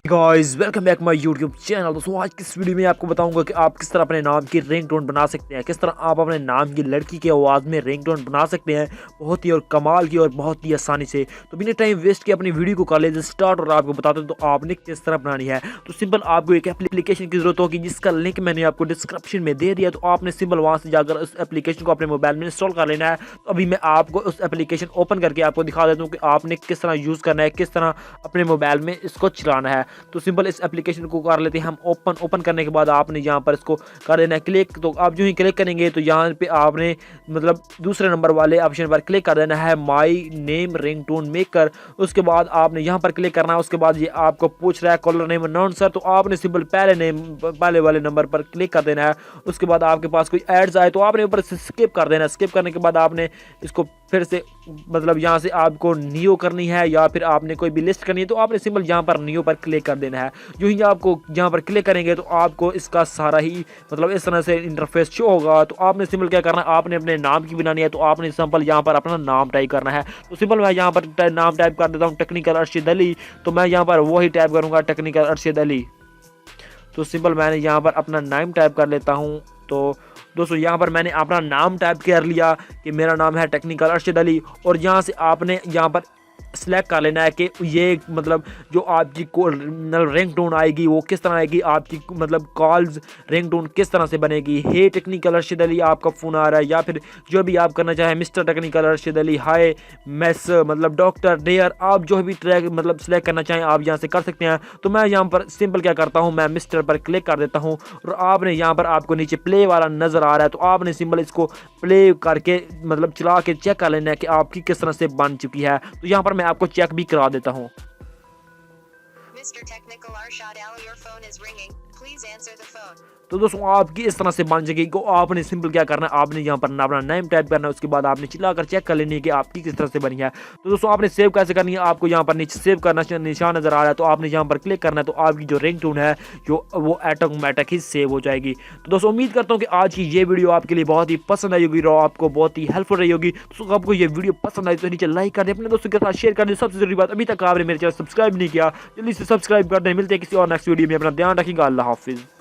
Guys welcome back my YouTube channel. दोस्तों आज की इस वीडियो में आपको बताऊंगा कि आप किस तरह अपने नाम की रिंगटोन बना सकते हैं, किस तरह आप अपने नाम की लड़की की आवाज़ में रिंगटोन बना सकते हैं बहुत ही और कमाल की और बहुत ही आसानी से। तो बिना टाइम वेस्ट किए अपनी वीडियो को कर लेते स्टार्ट और आपको बताते हैं तो आपने किस तरह बनानी है। तो सिंपल आपको एक एप्लीकेशन की जरूरत होगी जिसका लिंक मैंने आपको डिस्क्रिप्शन में दे दिया। तो आपने सिंपल वहाँ से जाकर उस एप्लीकेशन को अपने मोबाइल में इंस्टॉल कर लेना है। तो अभी मैं आपको उस एप्लीकेशन ओपन करके आपको दिखा देता हूँ कि आपने किस तरह यूज़ करना है, किस तरह अपने मोबाइल में इसको चलाना है। तो सिंपल इस एप्लीकेशन को कर लेते हैं हम ओपन करने के बाद आपने यहाँ पर इसको कर देना है क्लिक। तो आप जो ही क्लिक करेंगे तो यहाँ पे आपने मतलब दूसरे नंबर वाले ऑप्शन पर क्लिक कर देना है माई नेम रिंगटोन मेकर। उसके बाद आपने यहाँ पर क्लिक करना है। उसके बाद ये आपको पूछ रहा है कॉलर नेम अनाउंस सर, तो आपने सिंपल पहले वाले नंबर पर क्लिक कर देना है। उसके बाद आपके पास कोई एड्स आए तो आपने ऊपर से स्किप कर देना है। स्किप करने के बाद आपने इसको फिर से मतलब यहाँ से आपको नियो करनी है या फिर आपने कोई भी लिस्ट करनी है तो आपने सिंपल यहाँ पर नियो पर क्लिक कर देना है। जो ही आपको यहाँ पर क्लिक करेंगे तो आपको इसका सारा ही मतलब इस तरह से इंटरफेस शो होगा। तो आपने सिंपल क्या करना है, आपने अपने नाम की बनानी है तो आपने सिंपल यहाँ पर अपना नाम टाइप करना है। तो सिंपल मैं यहाँ पर नाम टाइप कर देता हूँ टेक्निकल अर्शद अली। तो मैं यहाँ पर वही टाइप करूँगा टेक्निकल अर्शद अली। तो सिंपल मैंने यहाँ पर अपना नाम टाइप कर लेता हूँ। तो दोस्तों यहाँ पर मैंने अपना नाम टाइप कर लिया कि मेरा नाम है टेक्निकल अर्शद अली। और यहाँ से आपने यहाँ पर सेलेक्ट कर लेना है कि ये मतलब जो आपकी रिंगटोन आएगी वो किस तरह आएगी, आपकी मतलब कॉल्स रिंगटोन किस तरह से बनेगी। हे टेक्निकल अर्शद अली आपका फ़ोन आ रहा है, या फिर जो भी आप करना चाहें मिस्टर टेक्निकल अर्शद अली, हाय मैस मतलब डॉक्टर डेयर, आप जो भी ट्रैक मतलब सेलेक्ट करना चाहें आप यहाँ से कर सकते हैं। तो मैं यहाँ पर सिंपल क्या करता हूँ, मैं मिस्टर पर क्लिक कर देता हूँ और आपने यहाँ पर आपको नीचे प्ले वाला नज़र आ रहा है। तो आपने सिंपल इसको प्ले करके मतलब चला के चेक कर लेना है कि आपकी किस तरह से बन चुकी है। तो यहाँ पर मैं आपको चेक भी करा देता हूँ। तो दोस्तों आपकी इस तरह से बन जाएगी। को आपने सिंपल क्या करना है, आपने यहाँ पर अपना नाम टाइप करना है। उसके बाद आपने चिल्लाकर चेक कर लेनी है कि आपकी किस तरह से बनी है। तो दोस्तों आपने सेव कैसे करनी है, आपको यहाँ पर नीचे सेव करना निशान नजर आ रहा है तो आपने यहाँ पर क्लिक करना है। तो आपकी जो रिंगटोन है जो वो ऑटोमेटिक ही सेव हो जाएगी। तो दोस्तों उम्मीद करता हूँ कि आज की ये वीडियो आपके लिए बहुत ही पसंद आई होगी और आपको बहुत ही हेल्पफुल रही होगी। दोस्तों आपको ये वीडियो पसंद आई तो नीचे लाइक कर दें, अपने दोस्तों के साथ शेयर कर दें। सबसे जरूरी बात, अभी तक आपने मेरे चैनल सब्सक्राइब नहीं किया जल्दी से सब्सक्राइब कर दें। मिलते हैं किसी और नेक्स्ट वीडियो में, अपना ध्यान रखिएगा। अल्लाह हाफिज़।